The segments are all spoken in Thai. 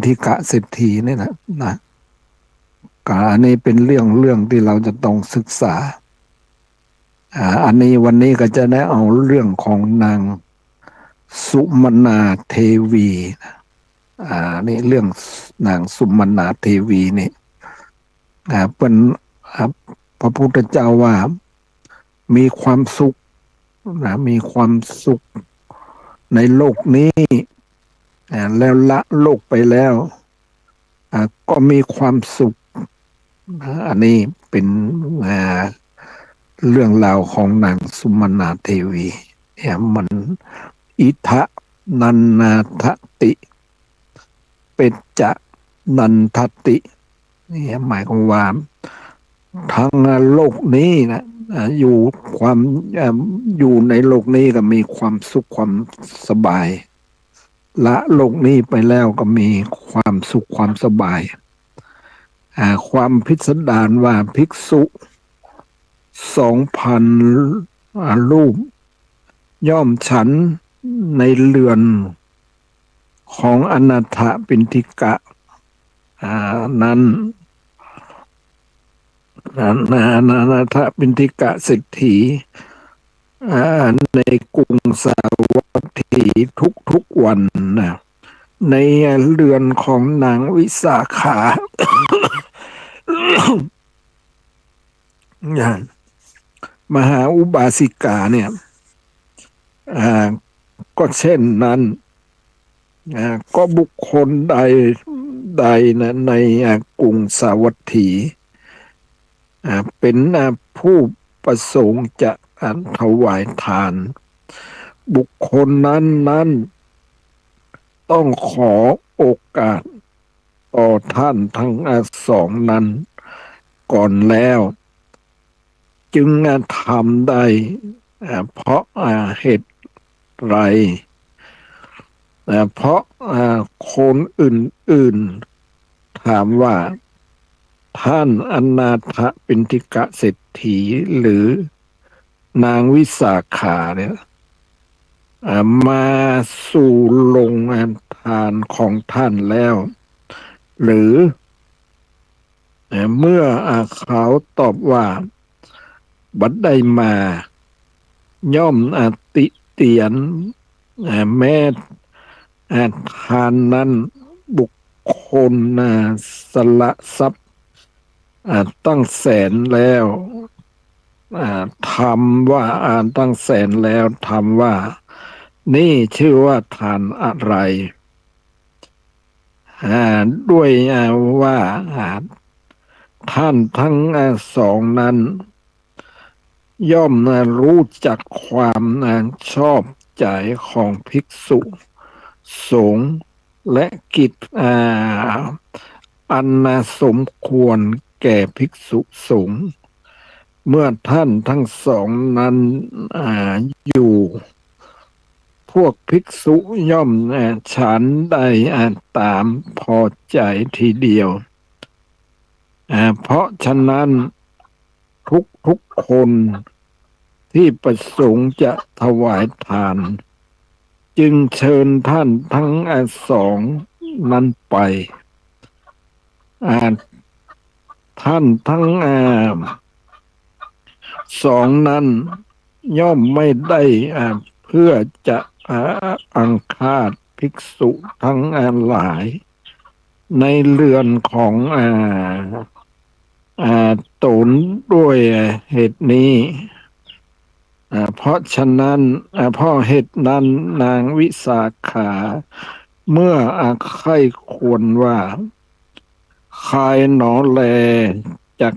ทิกะเศรษฐีนี่นะอันนี้เป็นเรื่องที่เราจะต้องศึกษาอันนี้วันนี้ก็จะได้เอาเรื่องของนางสุมนาเทวีนี่เรื่องนางสุมนาเทวีนี่เป็นพระพุทธเจ้าว่ามีความสุขมีความสุขในโลกนี้แล้วละโลกไปแล้วก็มีความสุขอันนี้เป็นเรื่องราวของนางสุมนาเทวีมันอิทะนันนาทติเป็จจะนันทตินี่หมายความว่าทั้งโลกนี้นะอยู่ความอยู่ในโลกนี้ก็มีความสุขความสบายละโลกนี้ไปแล้วก็มีความสุขความสบายความพิสดารว่าภิกษุ2,000รูปย่อมฉันในเรือนของอนาถปิณฑิกะนั้นอนาถปิณฑิกะเศรษฐีในกรุงสาวัตถีทุกวันนะในเรือนของนางวิสาขา มหาอุบาสิกาเนี่ยก็เช่นนั้นก็บุคคลใดนะในกรุงสาวัตถีเป็นผู้ประสงค์จะถวายทานบุคคลนั้นต้องขอโอกาสต่อท่านทั้งสองนั้นก่อนแล้วจึงทำได้เพราะเหตุไรเพราะคนอื่นๆถามว่าท่านอนาถปิณฑิกะเศรษฐีหรือนางวิสาขาเนี่ยมาสู่โรงทานของท่านแล้วหรือเมื่อเขาตอบว่าบัดใดมาย่อมติเตียนแม้ทานนั้นบุคคลสละทรัพย์ตั้งแสนแล้วทำว่าตั้งแสนแล้วทำว่านี่ชื่อว่าทานอะไรด้วยว่าท่านทั้งสองนั้นย่อมรู้จักความชอบใจของภิกษุสงฆ์และกิจอันสมควรแก่ภิกษุสงฆ์เมื่อท่านทั้งสองนั้นอยู่พวกภิกษุย่อมฉันได้ตามพอใจทีเดียวเพราะฉะนั้นทุกคนที่ประสงค์จะถวายทานจึงเชิญท่านทั้งสองนั้นไปท่านทั้งสองนั้นย่อมไม่ได้เพื่อจะอังคาดภิกษุทั้งหลายในเรือนของตนด้วยเหตุนี้เพราะฉะนั้นเพราะเหตุนั้นนางวิสาขาเมื่อใคร่ควรว่าใครหนอแลจาก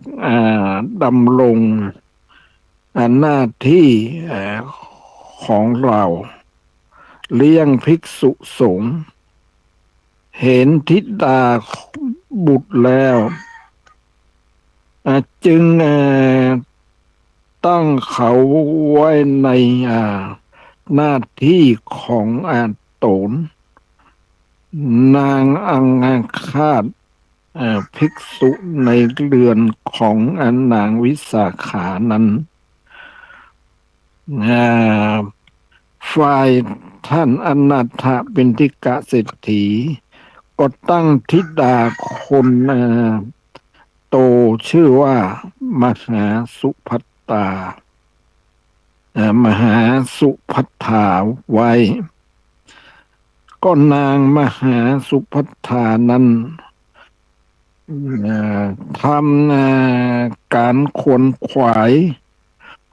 ดำรงหน้าที่ของเราเลี้ยงภิกษุสงฆ์เห็นธิดาบุตรแล้วจึงตั้งเขาไว้ในหน้าที่ของตนนางอังคาดภิกษุในเรือนของนางวิสาขานั้นฝ่ายท่านอนาถปิณฑิกะเศรษฐี ก็ตั้งธิดาคนโตชื่อว่ามหาสุภัตตามหาสุภัตถาไว้ก็นางมหาสุภัตถานั้นทำการขวนขวาย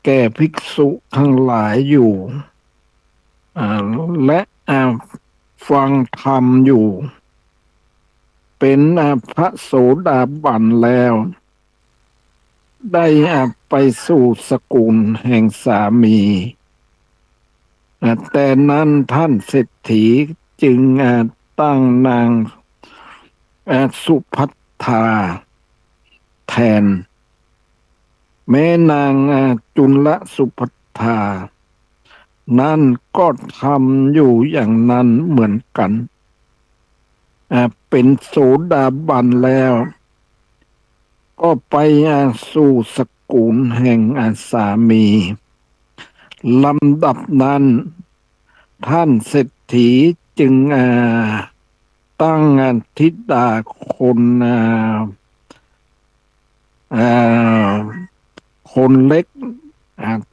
แก่ภิกษุทั้งหลายอยู่และฟังธรรมอยู่ เป็นพระโสดาบันแล้วได้ไปสู่สกุลแห่งสามีแต่นั้นท่านเศรษฐีจึงตั้งนางสุภัทธาแทนแม้นางจุลสุภัทธานั่นก็ทำอยู่อย่างนั้นเหมือนกันเป็นโสดาบันแล้วก็ไปสู่สกุลแห่งสามีลำดับนั้นท่านเศรษฐีจึงตั้งธิดาคนคนเล็ก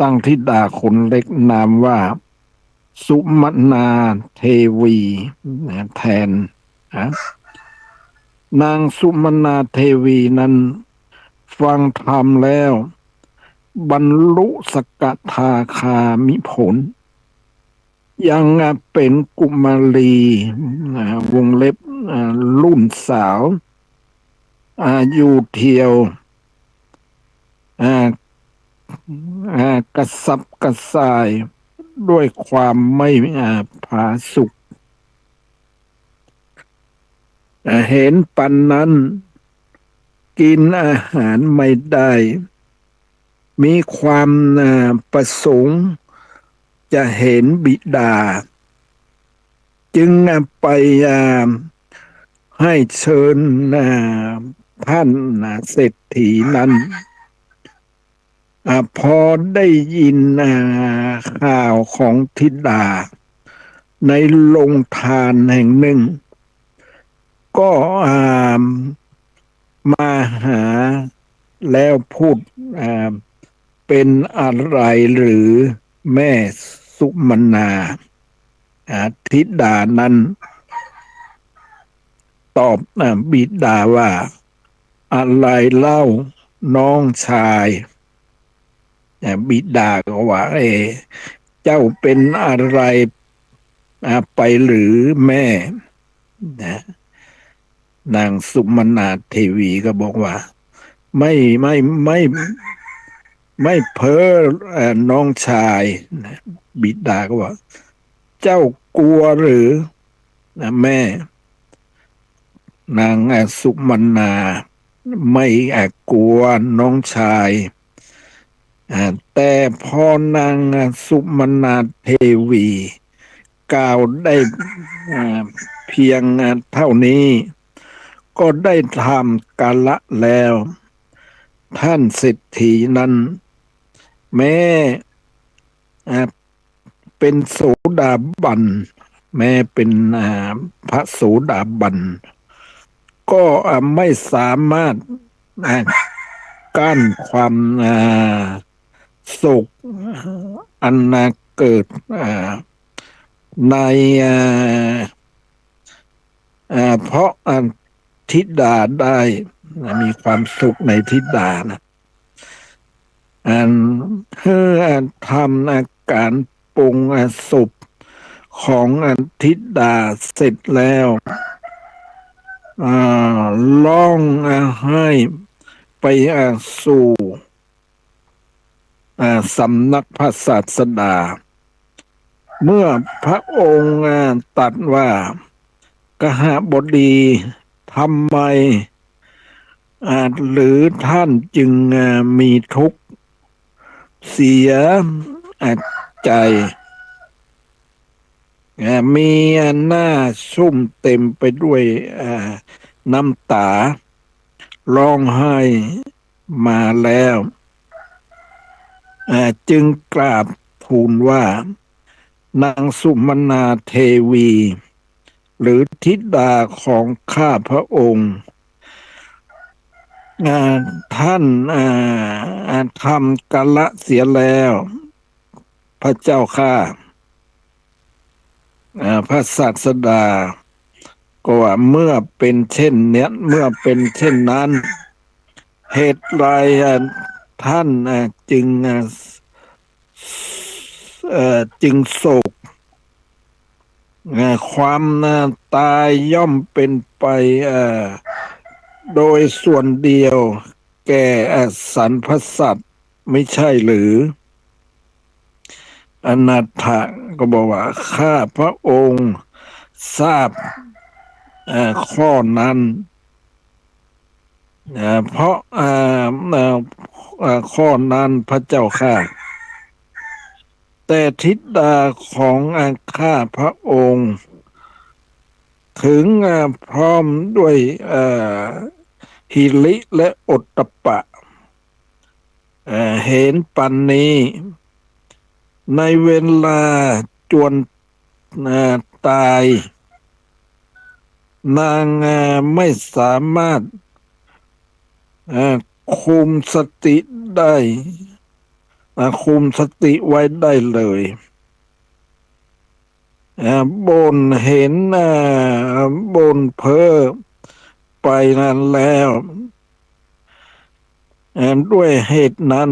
ตั้งธิดาคนเล็กนามว่าสุมนาเทวีแทนนางสุมนาเทวีนั้นฟังธรรมแล้วบรรลุสกทาคามิผลยังเป็นกุมารีวงเล็บรุ่นสาวอยู่เที่ยวกระสับกระส่ายด้วยความไม่ผาสุกเห็นปันนั้นกินอาหารไม่ได้มีความประสงค์จะเห็นบิดาจึงไปให้เชิญท่านเศรษฐีนั้นพอได้ยินข่าวของธิดาในโรงทานแห่งหนึ่งก็มาหาแล้วพูดเป็นอะไรหรือแม่สุมนาธิดานั้นตอบบิดาว่าอะไรเล่าน้องชายบิดาก็ว่าเจ้าเป็นอะไรไปหรือแม่นางสุมนาเทวีก็บอกว่าไม่เพ้อน้องชายบิดาก็ว่าเจ้ากลัวหรือแม่นางสุมนาไม่กลัวน้องชายแต่พอนางสุมนาเทวีกล่าวได้เพียงเท่านี้ก็ได้ทำกาละแล้วท่านเศรษฐีนั้นแม้เป็นโสดาบันแม้เป็นพระโสดาบันก็ไม่สามารถกั้นความโศกอันเกิดในเพราะธิดาได้มีความสุขในธิดานะเพื่อทำอาการปรุงศพของธิดาเสร็จแล้วล่องให้ไปสู่สำนักพระศาสดาเมื่อพระองค์ตรัสว่ากหบดีทำไมหรือท่านจึงมีทุกข์เสียใจมีหน้าซุ่มเต็มไปด้วยน้ำตาร้องไห้มาแล้วจึงกราบทูลว่านางสุมนาเทวี หรือธิดาของข้าพระองค์ท่านทำกาละเสียแล้วพระเจ้าข้าพระศาสดาก็ว่าเมื่อเป็นเช่นเนี้ยเมื่อเป็นเช่นนั้นเหตุไรท่านจึงจึงโศกความตายย่อมเป็นไปโดยส่วนเดียวแก่สรรพสัตว์ไม่ใช่หรืออนาถะก็บอกว่าข้าพระองค์ทราบข้อนั้นเพราะข้อนั้นพระเจ้าข้าแต่ธิดาของข้าพระองค์ถึงพร้อมด้วยหิริและโอตตัปปะเห็นปันนี้ในเวลาจวนตายนางไม่สามารถคุมสติได้คุมสติไว้ได้เลยบนเห็นบนเพ้อไปนั้นแล้วด้วยเหตุนั้น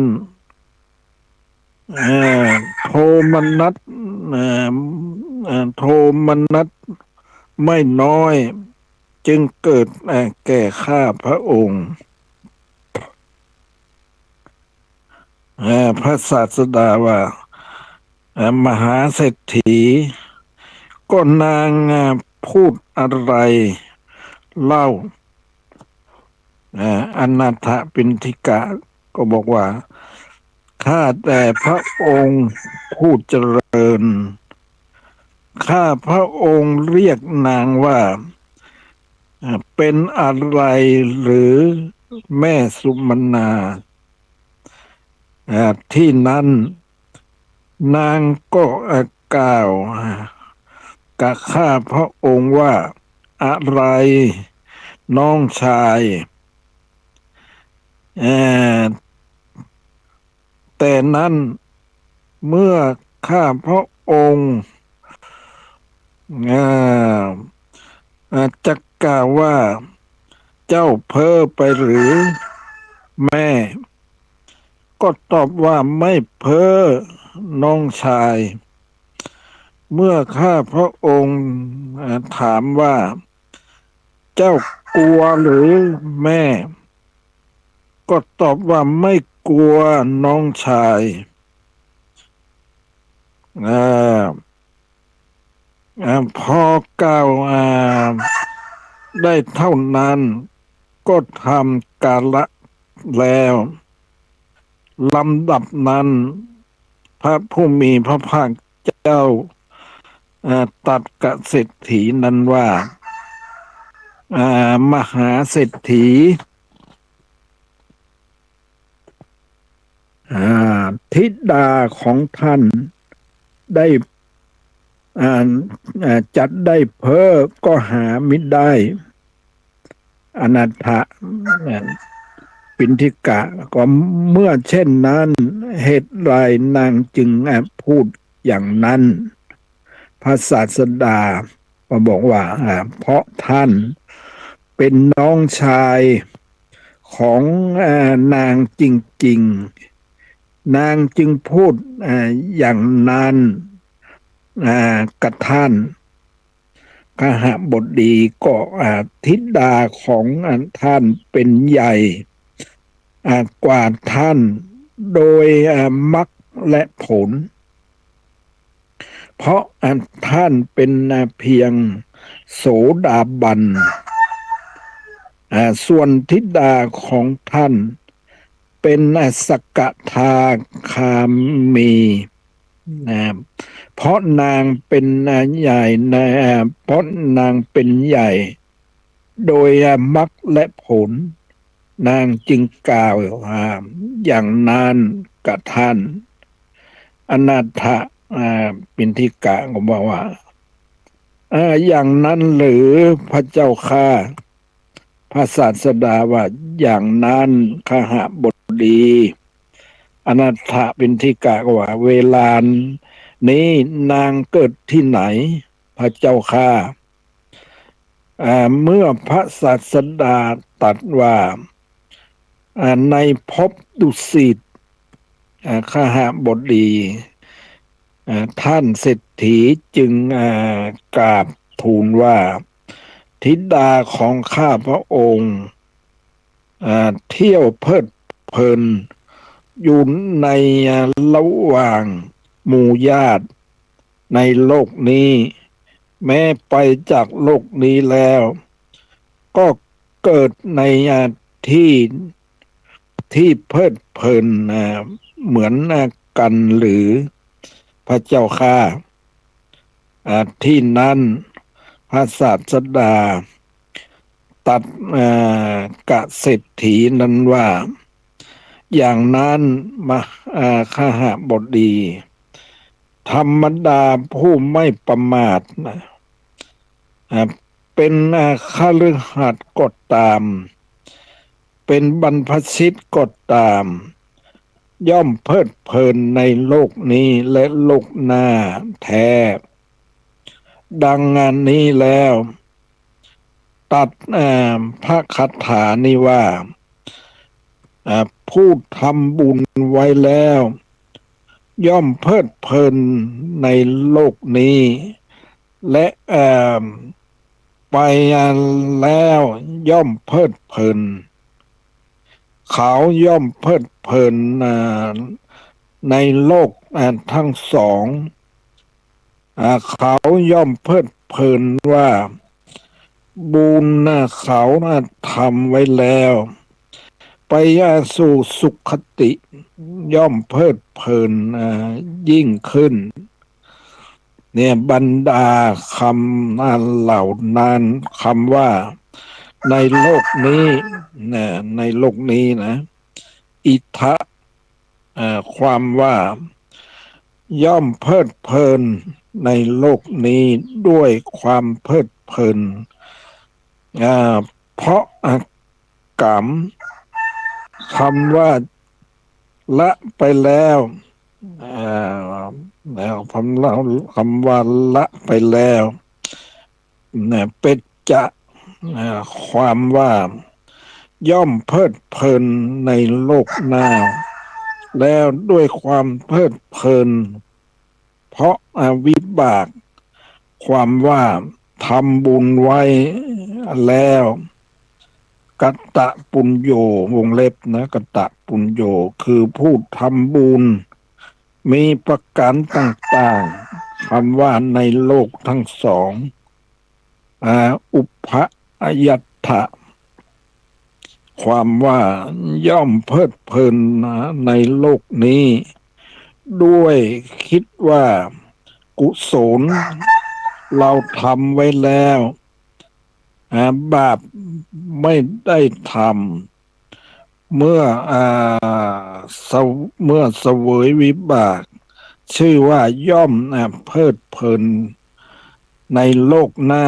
โทมนัสโทมนัสไม่น้อยจึงเกิดแก่ข้าพระองค์พระศาสดาว่ามหาเศรษฐีก็นางพูดอะไรเล่าอนาถปิณฑิกะก็บอกว่าข้าแต่พระองค์ผู้เจริญข้าพระองค์เรียกนางว่าเป็นอะไรหรือแม่สุมนาที่นั้นนางก็กล่าวกับข้าพระองค์ว่าอะไรน้องชายแต่นั้นเมื่อข้าพระองค์จะกล่าวว่าเจ้าเพ้อไปหรือแม่ก็ตอบว่าไม่เพ้อน้องชายเมื่อข้าพระองค์ถามว่าเจ้ากลัวหรือแม่ก็ตอบว่าไม่กลัวน้องชายพอกล่าวได้เท่านั้นก็ทำกาละแล้วลำดับนั้นพระผู้มีพระภาคเจ้าตรัสกับเศรษฐีนั้นว่ามหาเศรษฐีธิดาของท่านได้จัดได้เพ้อก็หามิได้อนาถปิณฑิกะก็เมื่อเช่นนั้นเหตุไรนางจึงพูดอย่างนั้นพระศาสดาก็บอกว่าเพราะท่านเป็นน้องชายของนางจริงๆนางจึงพูดอย่างนั้นกับท่านกหบดีก็ธิดาของท่านเป็นใหญ่กว่าท่านโดยมรรคและผลเพราะท่านเป็นเพียงโสดาบันส่วนธิดาของท่านเป็นสกทาคามีเพราะนางเป็นใหญ่เพราะนางเป็นใหญ่โดยมรรคและผลนางจึงกล่าวอย่างนั้นกับท่านอนาถปิณฑิกะก็บอกว่า อย่างนั้นหรือพระเจ้าข้าพระศาสดาว่าอย่างนั้นขหบดีอนาถปิณฑิกะก็ว่าเวลานี้นางเกิดที่ไหนพระเจ้าข้าเมื่อพระศาสดาตรัสว่าในภพดุสิตขหบดีท่านเศรษฐีจึงกราบทูลว่าธิดาของข้าพระองค์เที่ยวเพลิดเพลินอยู่ในระหว่างหมู่ญาติในโลกนี้แม้ไปจากโลกนี้แล้วก็เกิดในที่ที่เพลิดเพลินเหมือนกันหรือพระเจ้าข้าที่นั้นพระศาสดาตัดกะเศรษฐีนั้นว่าอย่างนั้นมาขหบดีธรรมดาผู้ไม่ประมาทนะเป็นคฤหัสถ์ก็ตามเป็นบรรพชิตก็ตามย่อมเพลิดเพลินในโลกนี้และโลกหน้าแท้ดังงานนี้แล้วตัดพระคาถานี้ว่าผู้ทำบุญไว้แล้วย่อมเพลิดเพลินในโลกนี้และไปแล้วย่อมเพลิดเพลินเขาย่อมเพลิดเพลินในโลกทั้งสองเขาย่อมเพลิดเพลินว่าบุญเขาทำไว้แล้วไปสู่สุขติย่อมเพลิดเพลินยิ่งขึ้นเนี่ยบรรดาคำเหล่านั้นคำว่าในโลกนี้นะในโลกนี้นะอิทะความว่าย่อมเพลิดเพลินในโลกนี้ด้วยความเพลิดเพลินเพราะกรรมคำว่าละไปแล้วแล้วคำว่าละไปแล้วเนี่ยเป็นจะความว่าย่อมเพลิดเพลินในโลกหน้าแล้วด้วยความเพลิดเพลินเพราะวิบากความว่าทำบุญไว้แล้วกัตตะปุญโญวงเล็บนะกัตตะปุญโญคือผู้ทำบุญมีประการต่างๆคำว่าในโลกทั้งสองอุปะยัตถะความว่าย่อมเพลิดเพลินในโลกนี้ด้วยคิดว่ากุศลเราทำไว้แล้วบาปไม่ได้ทำเมื่อเมื่อเสวยวิบากชื่อว่าย่อมเพลิดเพลินในโลกหน้า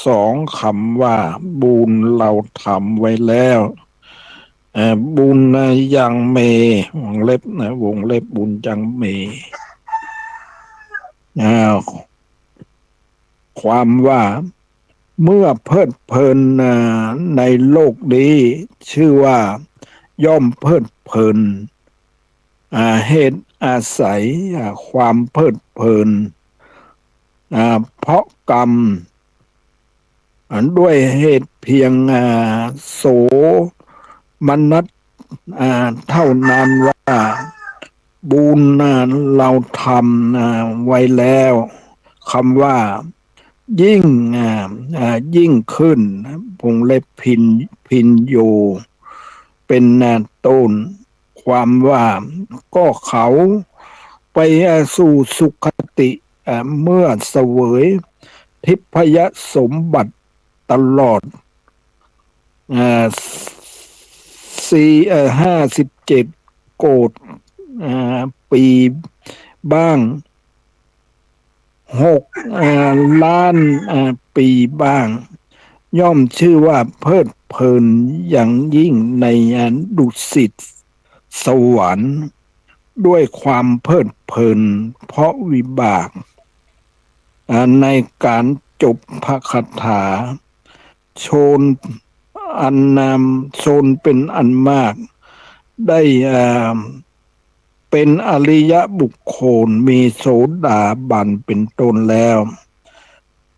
สองคำว่าบุญเราทำไว้แล้วบุญยังเมวงเล็บนะวงเล็บบุญยังเมความว่าเมื่อเพลิดเพลินในโลกนี้ชื่อว่าย่อมเพลิดเพลินเหตุอาศัยความเพลิดเพลินเพราะกรรมด้วยเหตุเพียงโสมนัสเท่านั้นว่าบุญเราทำไว้แล้วคำว่ายิ่งยิ่งขึ้นวงเล็บพินโยเป็นต้นความว่าก็เขาไปสู่สุขติเมื่อเสวยทิพยสมบัติตลอด57โกฏปีบ้าง 6 ล้านปีบ้างย่อมชื่อว่าเพลิดเพลินอย่างยิ่งในดุสิตสวรรค์ด้วยความเพลิดเพลินเพราะวิบากในการจบพระคาถาโชนอันนามโชนเป็นอันมากได้เป็นอริยบุคคลมีโสดาบันเป็นต้นแล้ว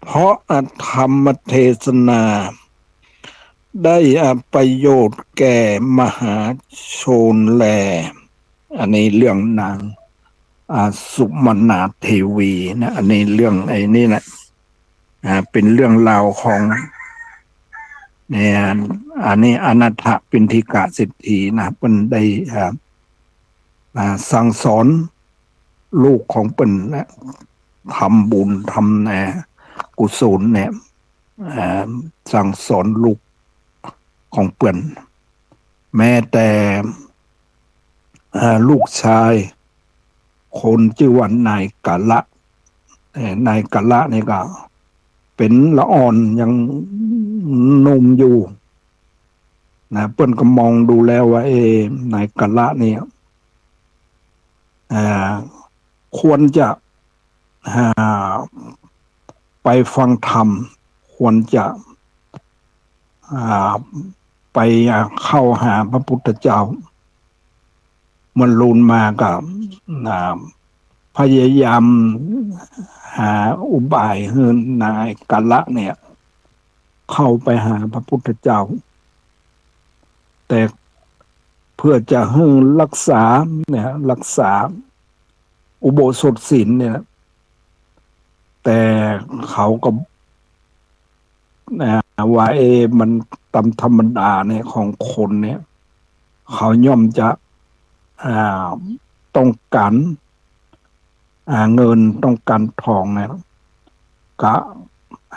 เพราะธรรมเทศนาได้ประโยชน์แก่มหาชนแลอันนี้เรื่องนางสุมนาเทวีนะอันนี้เรื่องไอ้นี่แหละเป็นเรื่องราวของเนี่ยอันนี้อนัตถปิณฑิกะเศรษฐีนะเป็นได้สั่งสอนลูกของเป็นนะทำบุญทำกุศลเนี่ยสั่งสอนลูกของเปื่อนแม้แต่ลูกชายคนชื่อว่านายกะละนายกะละนี่ก็เป็นละอ่อนยังหนุ่มอยู่นะเปิ้นก็มองดูแล้วว่านายกะละนี่ควรจะไปฟังธรรมควรจะไปเข้าหาพระพุทธเจ้ามันลูนมากับพยายามหาอุบายให้นายกะละเนี่ยเข้าไปหาพระพุทธเจ้าแต่เพื่อจะให้รักษาเนี่ยรักษาอุโบสถศีลเนี่ยแต่เขาก็ว่ามันตามธรรมดาเนี่ยของคนเนี่ยเขาย่อมจะต้องการเงินต้องการทองเนี่ยก็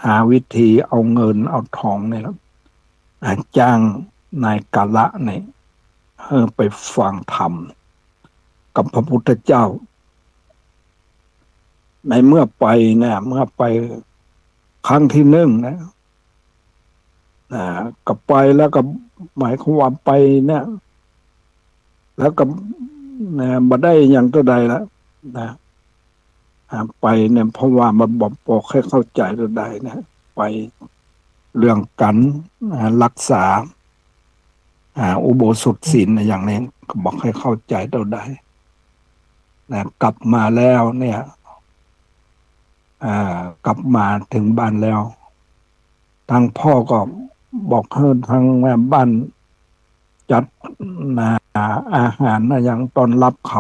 หาวิธีเอาเงินเอาทองเนี่ยจ้างนายกาละเนี่ยไปฟังธรรมกับพระพุทธเจ้าในเมื่อไปเนี่ยเมื่อไปครั้งที่หนึ่งนะก็ไปแล้วก็หมายความว่าไปเนี่ยแล้วก็มาได้อย่างตัวใดแล้วนะไปเนี่ยเพราะว่ามันบอกให้เข้าใจตัวใดนะไปเรื่องกันรักษาอุโบสถศีลอย่างนี้ก็บอกให้เข้าใจตัวใดนะกลับมาแล้วเนี่ยกลับมาถึงบ้านแล้วทางพ่อก็บอกให้ทางบ้านจัดอาหารอย่างตอนรับเข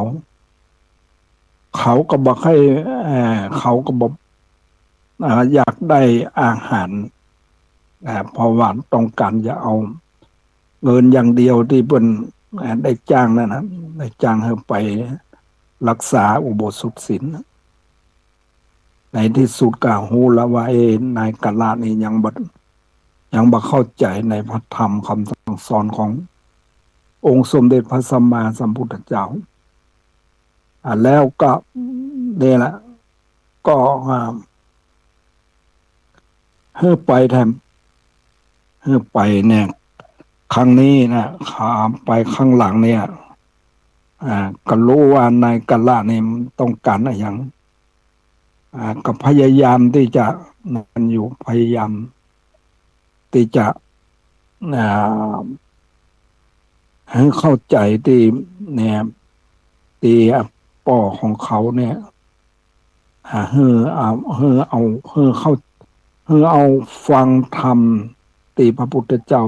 าก็บอกให้เขาก็บอกอยากได้อาหารเพราะว่าต้องการจะเอาเงินอย่างเดียวที่เป็นได้จ้างนั่นนะได้จ้างให้ไปรักษาอุโบสถศีลในที่สุดก็ฮู้แล้วว่านายกาลานี่ยังบ่เข้าใจในพระธรรมคำสั่งสอนขององค์สมเด็จพระสัมมาสัมพุทธเจ้าแล้วก็นี่แหละก็ให้ไปแทนให้ไปเนี่ยครั้งนี้นะไปข้างหลังเนี่ยก็รู้ว่านายกะละนี่ต้องการอะไรอย่างก็พยายามที่จะนั่นอยู่พยายามที่จะให้เข้าใจที่เนี่ยที่ป่อของเขาเนี่ยเอาฟังธรรมที่พระพุทธเจ้า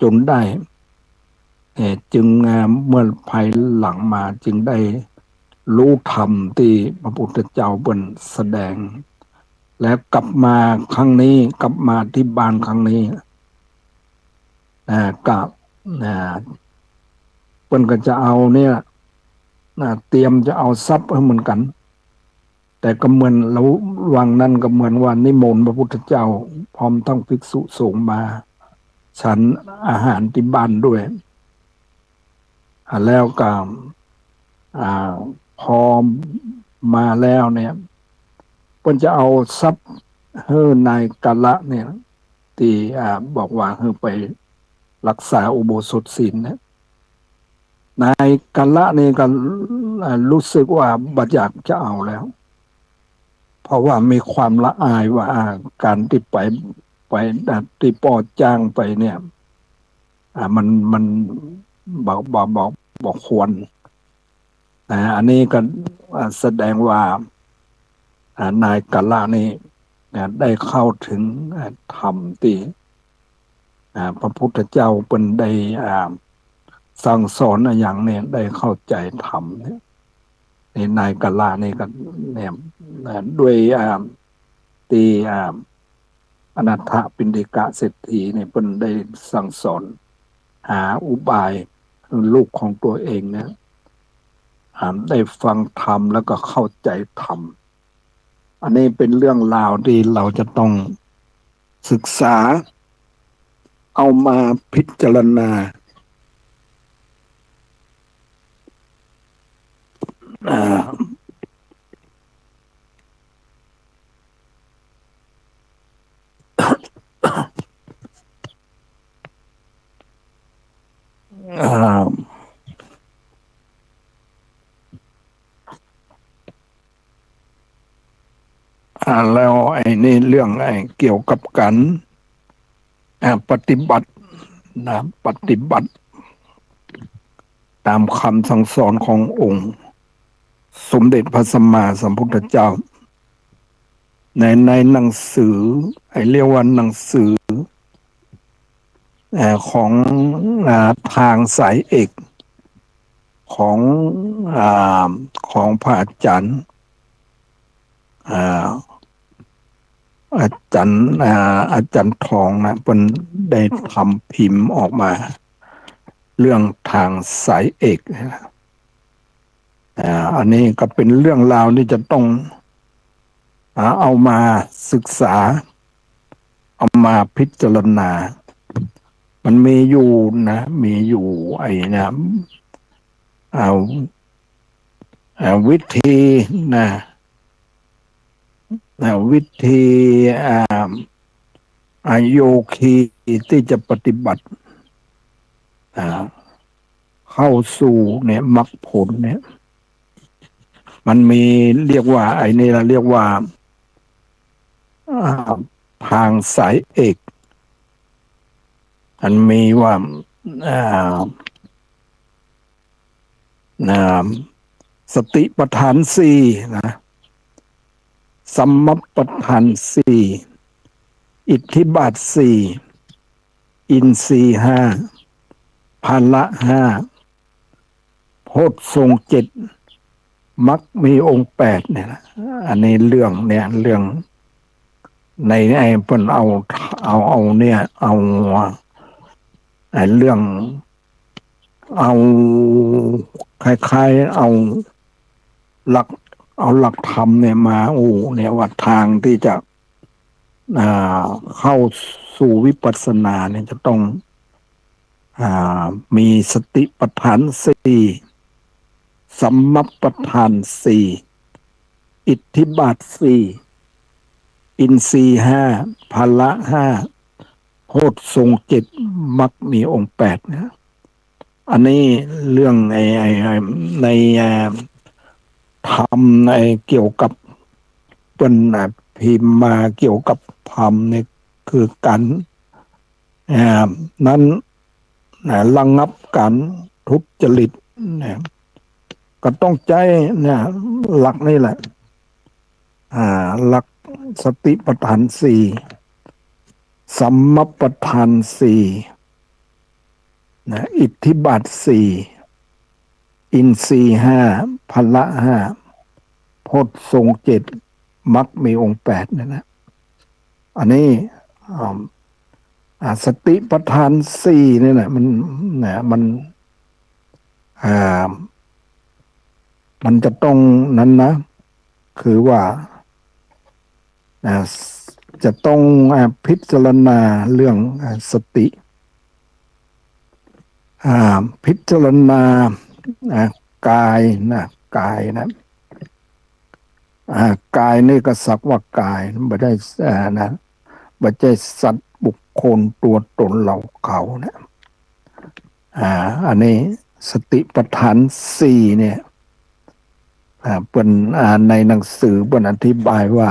จนได้จึงเมื่อภายหลังมาจึงได้รู้ธรรมที่พระพุทธเจ้าเป็นแสดงแล้วกลับมาครั้งนี้กลับมาที่บ้านครั้งนี้กับเพิ่นก็จะเอาเนี่ยเตรียมจะเอาทรัพย์ให้เหมือนกันแต่ก็เหมือนระหว่างนั้นก็เหมือนว่านิมนต์พระพุทธเจ้าพร้อมทั้งภิกษุสงฆ์มาฉันอาหารที่บ้านด้วยแล้วก็พอมาแล้วเนี่ย เพิ่นจะเอาทรัพย์เฮ้อนายกาละเนี่ยที่บอกว่าเฮ้อไปรักษาอุโบสถศีลนะนายกาละนี่ก็รู้สึกว่าบัดอยากจะเอาแล้ว เพราะว่ามีความละอายว่าการที่ไปที่ปอจ้างไปเนี่ยมันบอกควรอันนี้ก็แสดงว่านายกาละนี่ได้เข้าถึงธรรมที่พระพุทธเจ้าเป็นได้สั่งสอนอย่างเนี่ยได้เข้าใจธรรมเนี่ยในนายกาละนี่ก็เนี่ยด้วยตีอนันทปิณฑิกะเศรษฐีเนี่ยเป็นได้สั่งสอนหาอุบายลูกของตัวเองเนี่ยได้ฟังธรรมแล้วก็เข้าใจธรรมอันนี้เป็นเรื่องราวที่เราจะต้องศึกษาเอามาพิจารณาแล้วไอ้นี่เรื่องเกี่ยวกับการปฏิบัติปฏิบัติตามคำสั่งสอนขององค์สมเด็จพระสัมมาสัมพุทธเจ้าในหนังสือเรียกว่าหนังสือของทางสายเอกของของพระอาจารย์อาจารย์อาจารย์ทองนะเป็นได้ทำพิมพ์ออกมาเรื่องทางสายเอกอันนี้ก็เป็นเรื่องราวที่จะต้องเอามาศึกษาเอามาพิจารณามันมีอยู่นะมีอยู่นะวิธีนะวิธีโยคีที่จะปฏิบัติเข้าสู่เนี่ยมรรคผลเนี่ยมันมีเรียกว่านี่เราเรียกว่าทางสายเอกมันมีว่าสติปัฏฐานสี่นะสัมมัปปทานสี่อิทธิบาทสี่อินทรีย์ห้าพละห้าโพชฌงค์เจ็ดมรรคมีองค์แปดเนี่ยอันนี้เรื่องเนี่ยเรื่องในเพิ่นเอาเนี่ยเอาเรื่องเอาคล้ายๆหลักเอาหลักธรรมเนี่ยมาเนี่ยว่าทางที่จะเข้าสู่วิปัสสนาเนี่ยจะต้องมีสติปัฏฐานสี่สัมมัปปทานสี่อิทธิบาทสี่อินทรีย์ห้าพละห้าโพชฌงค์เจ็ดมรรคมีองค์แปดนะอันนี้เรื่องในธรรมเกี่ยวกับเป็นพิมพ์มาเกี่ยวกับธรรมเนี่ยคือการนั้นระงับการทุจริตเนี่ยก็ต้องใจเนี่ยหลักนี่แหละหลักสติปัฏฐานสี่สัมมัปปทานสี่อิทธิบาทสี่อินทรีย์ห้าพละห้าโพชฌงค์เจ็ดมรรคมีองค์แปดเนี่ยนะอันนี้สติปัฏฐานสี่นี่แหละมันจะต้องนั้นนะคือว่าจะต้องพิจารณาเรื่องสติพิจารณากายนะกายนะ กายนี่ก็สักว่ากายไม่ได้นะไม่ใช่สัตว์บุคคลตัวตนเราเขานะอันนี้สติปัฏฐานสี่เนี่ยเป็นในหนังสือเป็นอธิบายว่า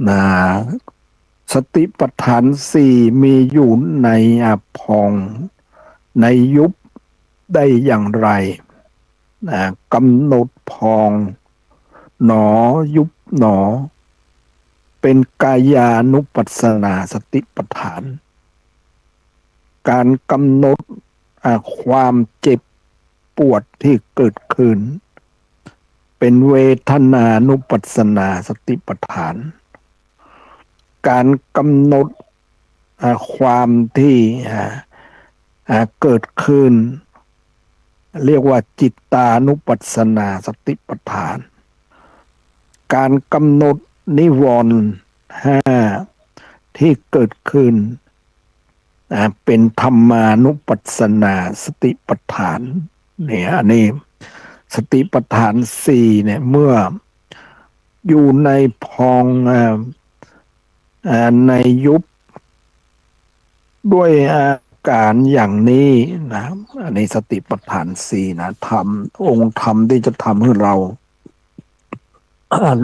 นะสติปัฏฐานสี่มีอยู่ในพองในยุบได้อย่างไรกำหนดพองหนอยุบหนอเป็นกายานุปัสสนาสติปัฏฐานการกำหนดความเจ็บปวดที่เกิดขึ้นเป็นเวทนานุปัสสนาสติปัฏฐานการกำหนดความที่เกิดขึ้นเรียกว่าจิตตานุปัสสนาสติปัฏฐานการกำหนดนิวรณ์ห้าที่เกิดขึ้นเป็นธรรมานุปัสสนาสติปัฏฐานเนี่ยอันนี้สติปัฏฐานสี่เนี่ยเมื่ออยู่ในพองในยุบด้วยอาการอย่างนี้นะอันนี้สติปัฏฐานสี่นะธรรมองค์ธรรมที่จะทำให้เรา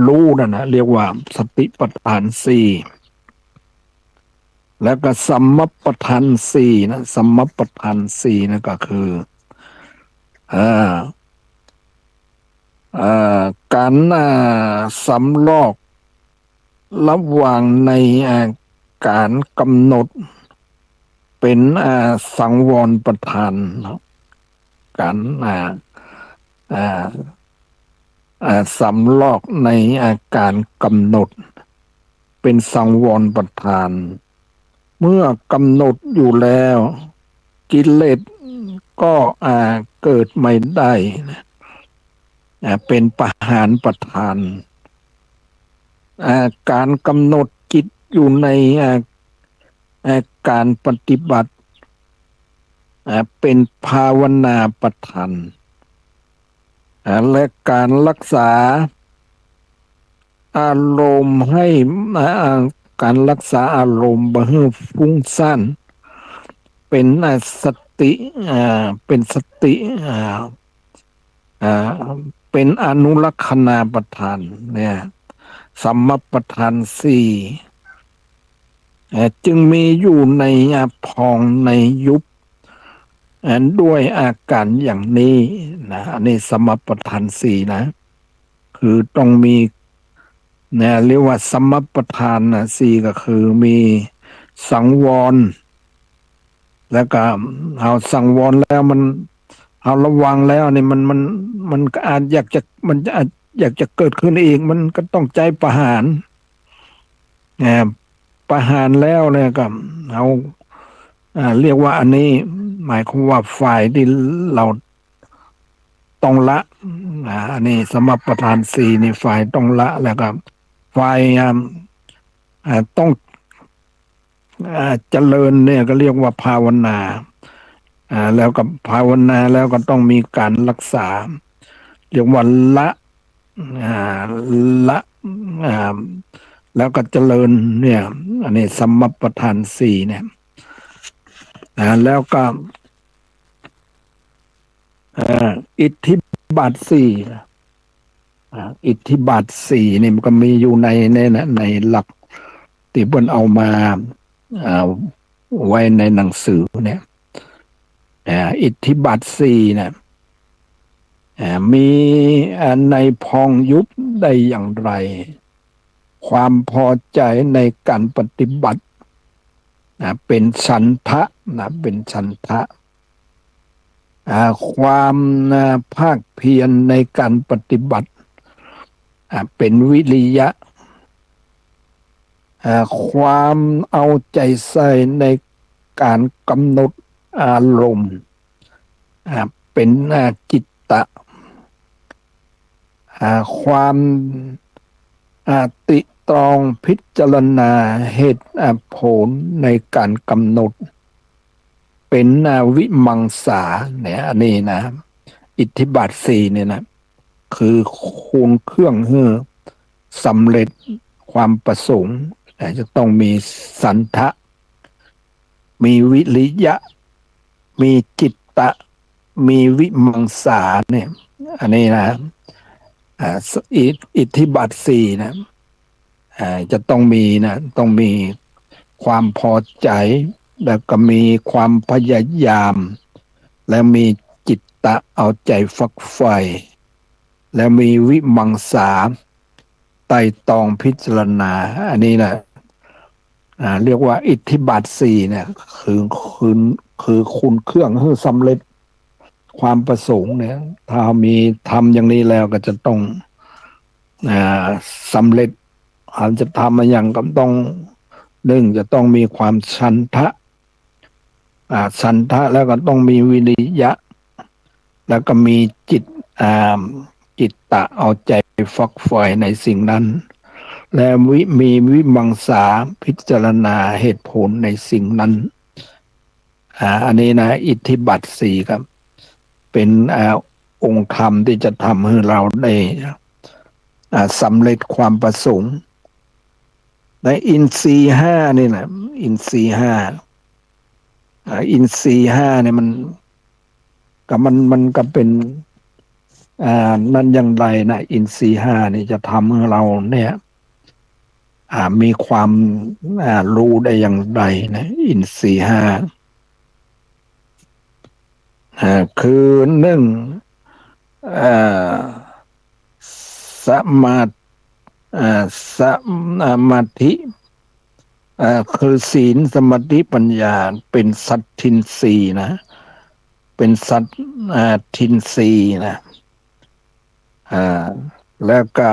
รู้นะเรียกว่าสติปัฏฐานสี่แล้วก็สัมมัปปทานสี่นะสัมมัปปทานสี่นะก็คืออ่าการสำลอกระหว่างในการกำหนดเป็นสังวรประทานการสำลอกในอาการกำหนดเป็นสังวรประทานเมื่อกำหนดอยู่แล้วกิเลสก็เกิดไม่ได้เป็นปหานประทานการกำหนดจิตอยู่ในการปฏิบัติเป็นภาวนาประทานและการรักษาอารมณ์ให้การรักษาอารมณ์บ่ให้ฟุ้งซ่านเป็นสติเป็นสติเป็นอนุลักษณาประทานเนี่ยสัมมัปปทานสี่จึงมีอยู่ในพองในยุบด้วยอาการอย่างนี้นะอันนี้สมมัปปทานสี่นะคือต้องมีเนี่ยเรียกว่าสมมัปปทานสี่ก็คือมีสังวรแล้วก็เอาสังวรแล้วมันเอาระวังแล้วนี่มันก็อาจอยากจะมันจะอาจอยากจะเกิดขึ้นอีกมันก็ต้องใจประหารประหารแล้วเนี่ยก็เอาเรียกว่าอันนี้หมายความว่าฝ่ายที่เราต้องละอันนี้สมปทานสี่นี่ฝ่ายต้องละแล้วก็ฝ่ายต้องเจริญเนี่ยก็เรียกว่าภาวนาแล้วก็ภาวนาแล้วก็ต้องมีการรักษาเรียกว่าละละแล้วก็เจริญเนี่ยอันนี้สัมมัปปทานสี่เนี่ยแล้วก็อิทธิบาทสี่อิทธิบาทสี่นี่มันก็มีอยู่ในหลักที่เพิ่นเอามาไว้ในหนังสือเนี่ยอิทธิบาทสี่เนี่ยมีในพองยุบได้อย่างไรความพอใจในการปฏิบัติเป็นฉันทะเป็นฉันทะความภาคเพียรในการปฏิบัติเป็นวิริยะความเอาใจใส่ในการกำหนดอารมณ์เป็นจิตตะความติตรองพิจารณาเหตุผลในการกำหนดเป็นวิมังสาเนี่ยอันนี้นะอิทธิบาทสี่เนี่ยนะ คือควงเครื่องเพื่อสำเร็จความประสงค์แต่จะต้องมีสันทะมีวิริยะมีจิตตะมีวิมังสาเนี่ยอันนี้นะอ่าอิทธิบาทสี่นะจะต้องมีนะต้องมีความพอใจแล้วก็มีความพยายามแล้วมีจิตตะเอาใจฝักใฝ่แล้วมีวิมังสาไต่ตองพิจารณาอันนี้นะเรียกว่าอิทธิบาทสี่เนี่ยคือคือคือคุณเครื่องคือสำเร็จความประสงค์เนี่ยถ้ามีทำอย่างนี้แล้วก็จะต้องอ่าสำเร็จอาจจะทำมาอย่างก็ต้องหนึ่งจะต้องมีความฉันทะฉันทะแล้วก็ต้องมีวิริยะแล้วก็มีจิตอ่าจิตตะเอาใจฝักใฝ่ในสิ่งนั้นและมีวิมังสาพิจารณาเหตุผลในสิ่งนั้นอันนี้นะอิทธิบาทสี่ครับเป็นองค์ธรรมที่จะทำให้เราได้สำเร็จความประสงค์ในอินทรีย์ห้านี่แหละอินทรีย์ห้าอินทรีย์ห้าเนี่ยมันก็เป็นนั่นอย่างไรนะอินทรีย์ห้านี่จะทำให้เราเนี่ยมีความรู้ได้อย่างไรนะอินทรีย์ห้าคือหนึ่งสมาสมาธิคือศีลสมาธิปัญญาเป็นสัตทินรีนะเป็นสัตทินรีนะแล้วก็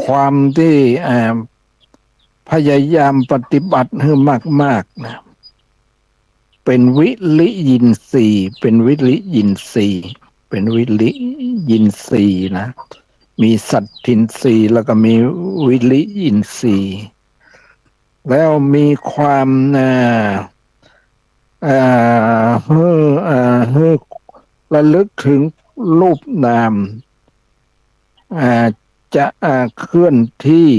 ความที่พยายามปฏิบัติให้มากๆนะเป็นวิริยินทรีย์เป็นวิริยินทรีย์เป็นวิริยินทรีย์นะมีสัตทินทรีย์แล้วก็มีวิริยินทรีย์แล้วมีความให้ระลึกถึงรูปนามจะเคลื่อนที่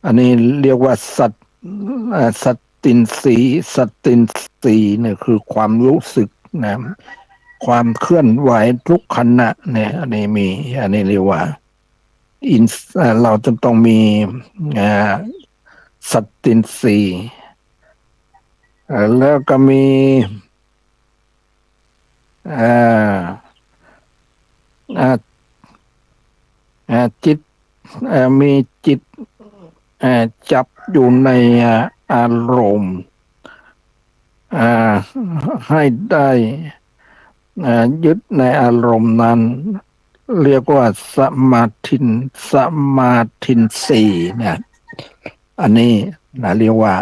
อันนี้เรียกว่าสัตตินสีสัตตินสีเนี่ยคือความรู้สึกนะความเคลื่อนไหวทุกขณะเนี่ยอันนี้มีอันนี้เรียกว่าเราจะต้องมีสัตตินสีแล้วก็มีจิตมีจิตจับอยู่ในอารมณ์ให้ได้ยึดในอารมณ์นั้นเรียกว่าสมาธินสีเนี่ยอันนี้นะเรียกว่า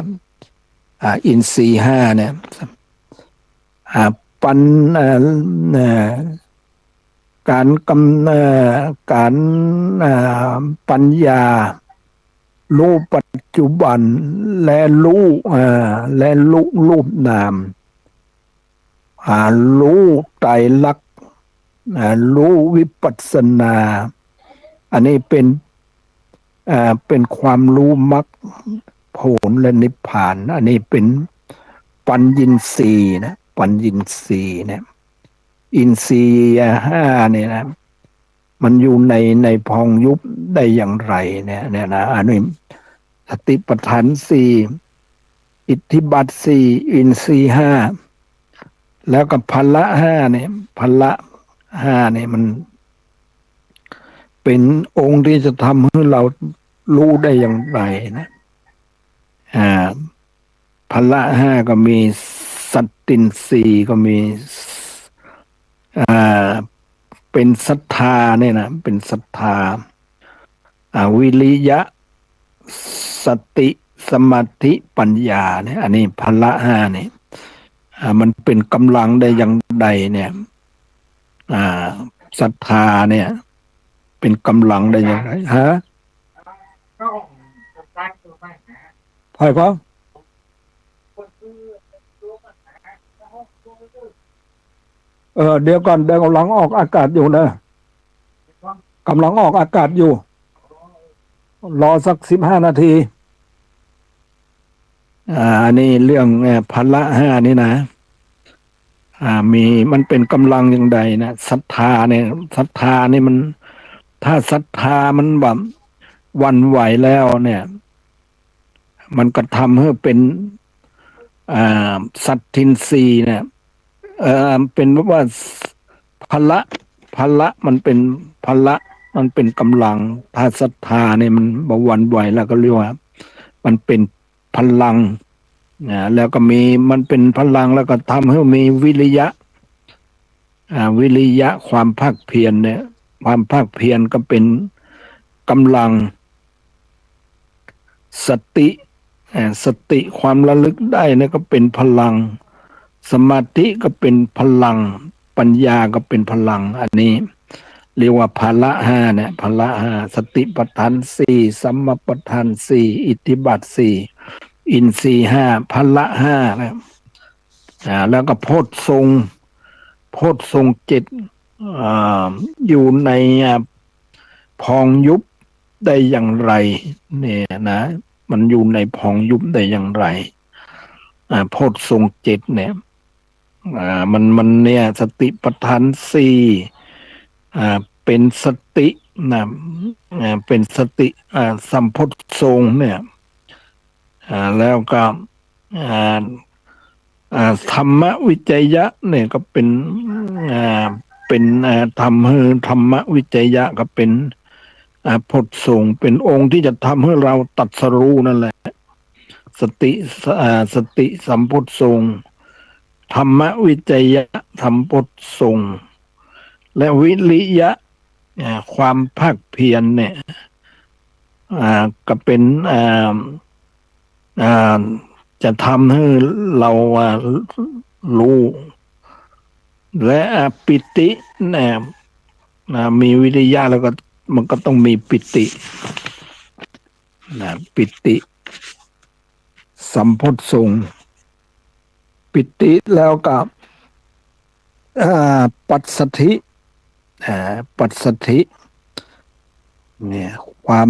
อินทรีย์ห้าเนี่ยปัญการการปัญญารู้ปัจจุบันและรู้รูปนามรู้ไตรลักษณ์รู้วิปัสสนาอันนี้เป็นความรู้มรรคผลและนิพพานอันนี้เป็นปัญญินทรีย์นะปัญญินทรีย์เนี่ยอินทรีย์ห้าเนี่ยนะมันอยู่ในพองยุบได้อย่างไรเนี่ยนะอันนี้สติปัฏฐานสี่อิทธิบาทสี่อินทรีย์ห้าแล้วก็พละห้าเนี่ยพละห้าเนี่ยมันเป็นองค์ที่จะทำให้เรารู้ได้อย่างไรนะพละห้าก็มีสัตตินรีก็มีเป็นศรัทธาเนี่ยนะเป็นศรัทธาวิริยะสติสมาธิปัญญาเนี่ยอันนี้พละห้าเนี่ยมันเป็นกำลังได้อย่างใดเนี่ยศรัทธาเนี่ยเป็นกำลังได้อย่างไรฮะพ่อพ่อ เดี๋ยวก่อนเดี๋ยวกำลังออกอากาศอยู่นะกำลังออกอากาศอยู่รอสัก15 นาทีอันนี้เรื่องพละห้านี่นะมีมันเป็นกำลังอย่างใดนะศรัทธาเนี่ยศรัทธานี่มันถ้าศรัทธามันแบบหวันไหวแล้วเนี่ยมันก็ทำให้เป็นอ่สัตทินรีเนี่ยเป็นว่าพละพละมันเป็นพละมันเป็นกำลังถ้าศรัทธาเนี่ยมันบหวันไหวแล้วก็เรียกว่ามันเป็นพลังแล้วก็มีมันเป็นพลังแล้วก็ทำให้มีวิริยะวิริยะความภาคเพียรเนี่ยความภาคเพียรก็เป็นกำลังสติสติความระลึกได้เนี่ยก็เป็นพลังสมาธิก็เป็นพลังปัญญาก็เป็นพลังอันนี้เรียกว่าพละห้าเนี่ยพละห้าสติปัฏฐานสี่สัมมาปัฏฐานสี่อิทธิบาทสี่อินทรีย์ห้าพละห้านะแล้วก็โพชฌงค์โพชฌงค์เจ็ดอยู่ในพองยุบได้อย่างไรเนี่ยนะมันอยู่ในพองยุบได้อย่างไรโพชฌงค์เจ็ดเนี่ยมันเนี่ยสติปัฏฐานสี่เป็นสตินะเป็นสติสัมโพชฌงค์เนี่ยแล้วก็ธรรมวิจยะเนี่ยก็เป็นเป็นทำให้ธรรมวิจยะก็เป็นโพชฌงค์เป็นองค์ที่จะทำให้เราตรัสรู้นั่นแหละสติสติสัมโพชฌงค์ธรรมวิจยะสัมโพชฌงค์และวิริยะความภาคเพียรเนี่ยก็เป็นจะทำให้เรารู้และปิติเนี่ยมีวิริยะแล้วก็มันก็ต้องมีปิติปิติสัมโพชฌงค์ปิติแล้วก็ปัสสัทธิปัสสัทธิเนี่ยความ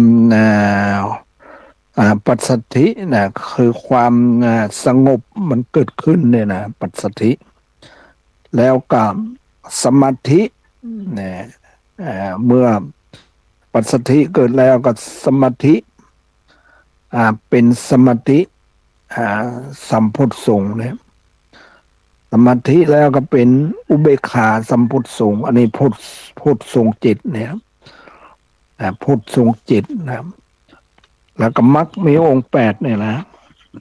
ปัสสัทธินะคือความสงบมันเกิดขึ้นเนี่ยนะปัสสัทธิแล้วก็สมาธิเนี่ยเมื่อปัสสัทธิเกิดแล้วก็สมาธิเป็นสมาธิสัมโพชฌงค์เนี่ยสมาธิแล้วก็เป็นอุเบกขาสัมโพชฌงค์อันนี้โพชฌงค์เจ็ดเนี่ยโพชฌงค์เจ็ดนะแล้วก็มรรคมีองค์แปดเนี่ยนะ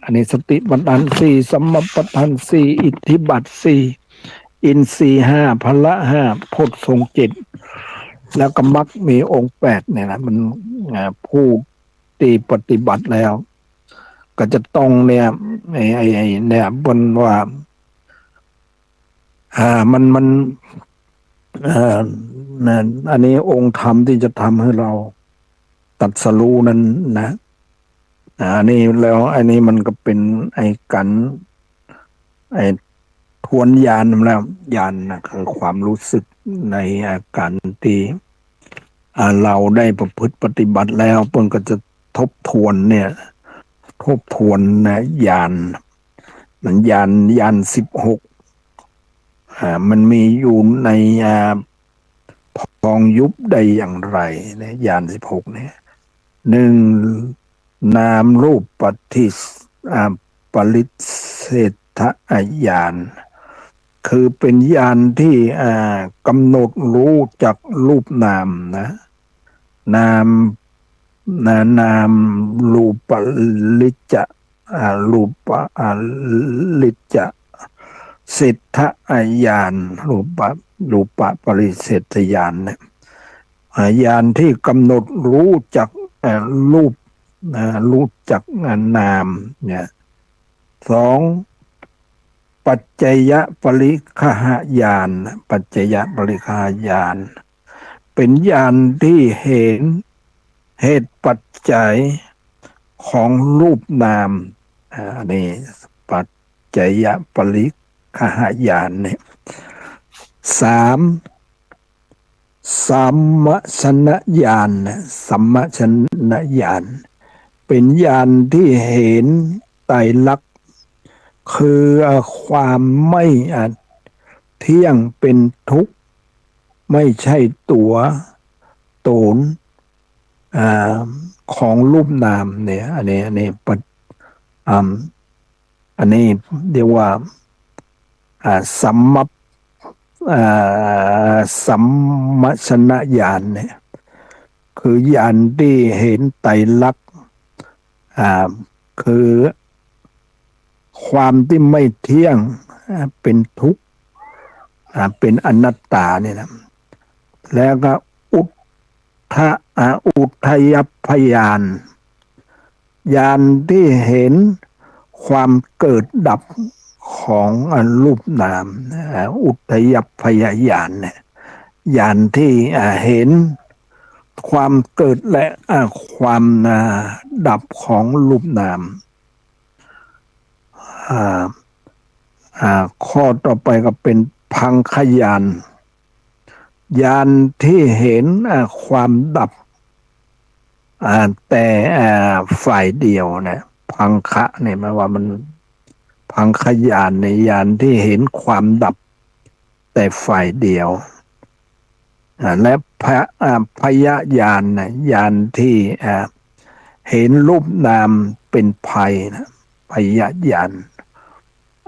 อันนี้สติปัฏฐานสี่สัมมาปัฏฐานสี่อิทธิบาทสี่อินทรีย์ห้าพละห้าโพชฌงค์เจ็ดแล้วก็มรรคมีองค์แปดเนี่ยนะมันผู้ที่ปฏิบัติแล้ว ก็จะต้องเนี่ยเนี่ยบนว่ามันอันนี้องค์ธรรมที่จะทำให้เราตรัสรู้นั้นนะอันนี้แล้วอันนี้มันก็เป็นไอ้กันไอ้ทวนญาณแล้วญาณนะคือความรู้สึกในอาการที่เราได้ประพฤติปฏิบัติแล้วเพิ่นก็จะทบทวนเนี่ยทบทวนนะญาณมันญาณ16มันมีอยู่ในพองยุบได้อย่างไรเนี่ยญาณ16เนี่ยหนึ่งนามรูปปฏิปริเสธญาณคือเป็นญาณที่กำหนดรู้จักรูปนามนะนามนามรูปลิจจะรูปลิจจะเศรษฐญาณรูปปริเสธญาณเนี่ยญาณที่กำหนดรู้จักรูปรู้จักนามเนี่ยสองปัจจยปริคหญาณปัจจยปริคหญาณเป็นญาณที่เห็นเหตุปัจจัยของรูปนามนี่ปัจจยปริคหญาณเนี่ย สามสัมมชนญาณนะสัมมชนญาณเป็นญาณที่เห็นไตรลักษณ์คือความไม่เที่ยงเป็นทุกข์ไม่ใช่ตัวตนอาของรูปนามเนี่ยอันนี้อ่าอันนี้เรียกว่าสัมมัปอ่สัมมชนญาณเนี่ยคือญาณที่เห็นไตรลักษณ์คือความที่ไม่เที่ยงเป็นทุกข์เป็นอนัตตาเนี่ยนะแล้วก็อุทธะอุทยพยานญาณที่เห็นความเกิดดับของรูปนามอุทยพยญาณเนี่ยญาณที่เห็นความเกิดและความดับของรูปนามข้อต่อไปก็เป็นพังคญาณญาณที่เห็นความดับแต่ฝ่ายเดียวนะพังคะเนี่ยหมายว่ามันพังคญาณในญาณที่เห็นความดับแต่ฝ่ายเดียวและพยญาณนะญาณที่เห็นรูปนามเป็นภัยนะพยญาณ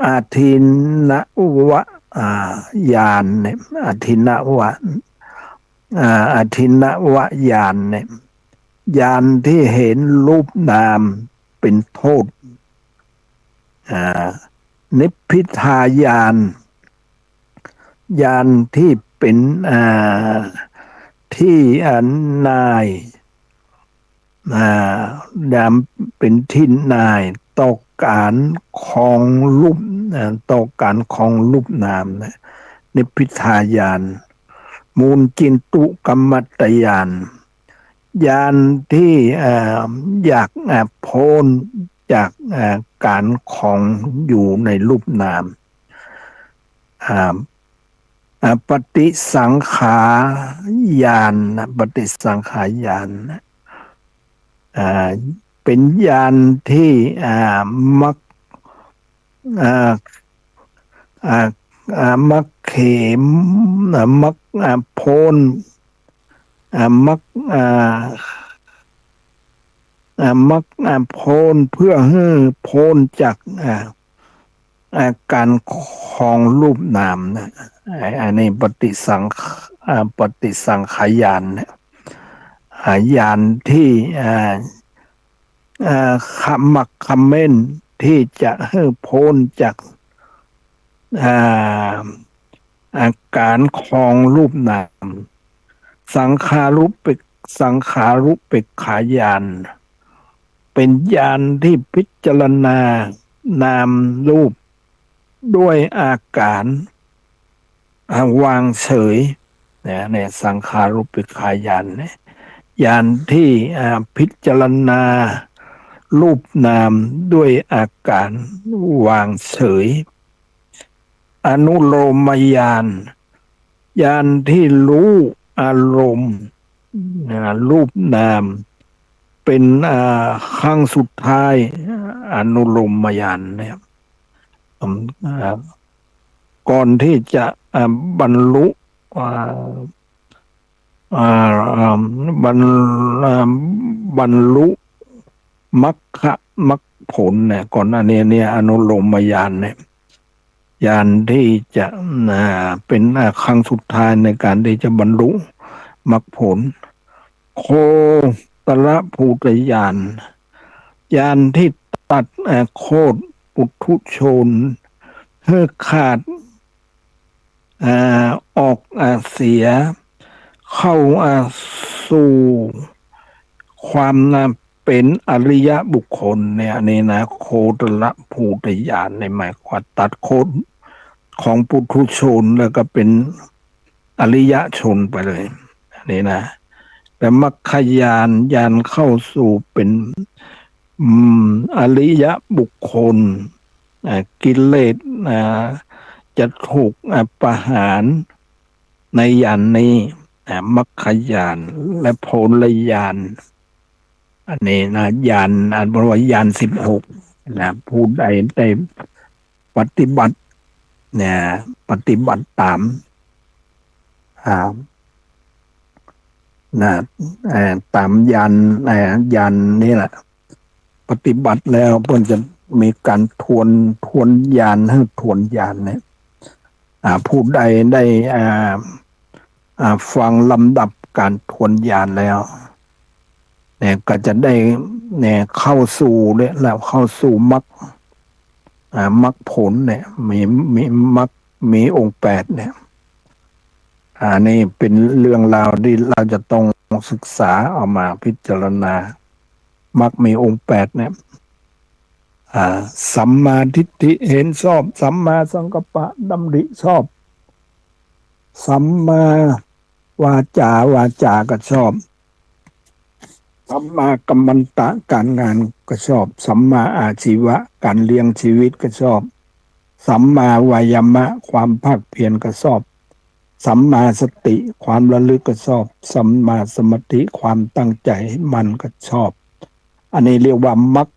อาทินนวญาณเนี่ยอาทินนวะอาทินนวญาณเนี่ยญาณที่เห็นรูปนามเป็นโทษนิพพิทายานญาณที่เป็นที่นายดำเป็นที่นายต่อการของรูปต่อการของรูปนามนะนิพพิทายานมูลจินตุกรรมตยานญาณที่อยากพ้นจากการของอยู่ในรูปนามปฏิสังขารญาณปฏิสังขารญาณเป็นญาณที่มักมักเขมมักพ้นมักมักพ้นเพื่อให้พ้นจากการของรูปนามนะอันนี้ปฏิสังขายานเนี่ยญาณที่ขมักคเม่นที่จะให้พ้นจากอาการของรูปนามสังขารุปเป็นสังขารุปเป็นขายานเป็นญาณที่พิจารณานามรูปด้วยอาการวางเฉยเนี่ยสังขารุปเป็นขายานเนี่ยญาณที่พิจารณารูปนามด้วยอาการวางเฉยอนุโลมญาณญาณที่รู้อารมณ์รูปนามเป็นครั้งสุดท้ายอนุโลมญาณนะครับก่อนที่จะบรรลุบรรลุมรรคผลเนี่ยก่อนอันนี้เนี่ยอนุโลมญาณเนี่ยญาณที่จะเป็นครั้งสุดท้ายในการที่จะบรรลุมรรคผลโคตรภูตญาณญาณที่ตัดโคตรปุถุชนให้ขาดออกเสียเข้าสู่ความเป็นอริยบุคคลเนี่ยนี่นะโคตรภูตญาณในหมายความตัดโคตรของปุถุชนแล้วก็เป็นอริยชนไปเลยนี่นะแต่มรรคญาณญาณเข้าสู่เป็นอริยบุคคลกิเลสจะถูกประหาร ในยานนี้มรรคยานและโพลยานอันนี้นะยานอันบริวายาน16นะผู้ใดได้ปฏิบัติเนี่ยปฏิบัติตามอ่านะตามยันยันนี่แหละปฏิบัติแล้วเพื่อนจะมีการทวนยานให้ทวนยานเนี่ยผู้ใดได้ฟังลำดับการทวนยานแล้วเนี่ยก็จะได้เนี่ยเข้าสู่เนี่ยแล้วเข้าสู่มรรคมรรคผลเนี่ยมีมรรคมีองค์8เนี่ยนี่เป็นเรื่องราวที่เราจะต้องศึกษาเอามาพิจารณามรรคมีองค์8เนี่ยสัมมาทิฏฐิเห็นชอบสัมมาสังกัปปะดำริชอบสัมมาวาจาก็ชอบสัมมากัมมันตะการงานก็ชอบสัมมาอาชีวะการเลี้ยงชีวิตก็ชอบสัมมาวายามะความภาคเพียรก็ชอบสัมมาสติความระลึกก็ชอบสัมมาสมาธิความตั้งใจมันก็ชอบอันนี้เรียกว่ามรรค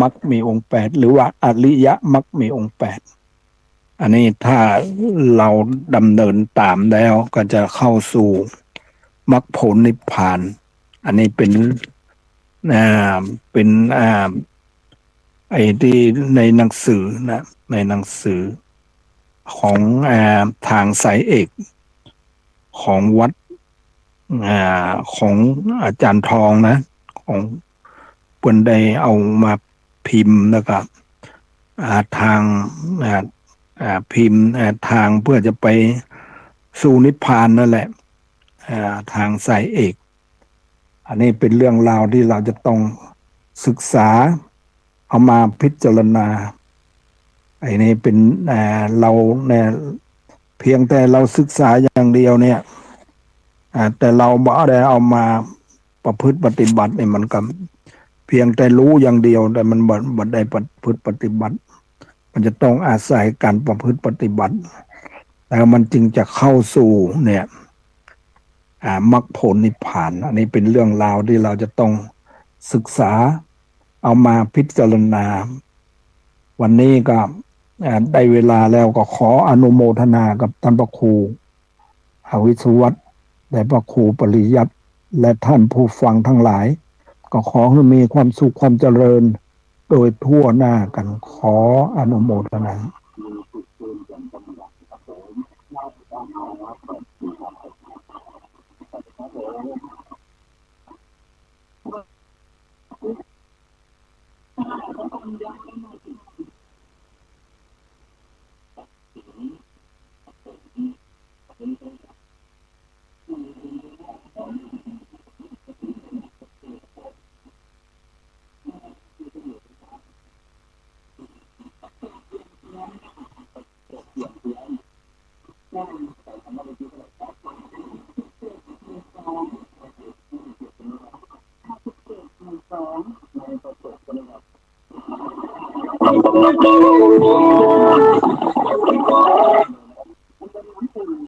มรรคมีองค์8หรือว่าอริยมรรคมีองค์8อันนี้ถ้าเราดำเนินตามแล้วก็จะเข้าสู่มรรคผลนิพพานอันนี้เป็นไอ้ที่ในหนังสือนะในหนังสือของทางสายเอกของวัดของอาจารย์ทองนะของเปิ้นได้เอามาพิมพ์แล้วก็ทางพิมพ์ทางเพื่อจะไปสู่นิพพานนั่นแหละทางสายเอกอันนี้เป็นเรื่องราวที่เราจะต้องศึกษาเอามาพิจารณาไอ้นี่เป็นเราเนี่ยเพียงแต่เราศึกษาอย่างเดียวเนี่ยแต่เราบ่ได้เอามาประพฤติปฏิบัติเนี่ยมันก็เพียงแต่รู้อย่างเดียวแต่มันบ่ได้ประพฤติปฏิบัติมันจะต้องอาศัยการประพฤติปฏิบัติแล้วมันจึงจะเข้าสู่เนี่ยมรรคผลนิพพานอันนี้เป็นเรื่องราวที่เราจะต้องศึกษาเอามาพิจารณาวันนี้ก็ได้เวลาแล้วก็ขออนุโมทนากับท่านพระครูอวิศวัตรและพระครูปริยัติและท่านผู้ฟังทั้งหลายก็ขอให้มีความสุขความเจริญโดยทั่วหน้ากันขออนุโมทนา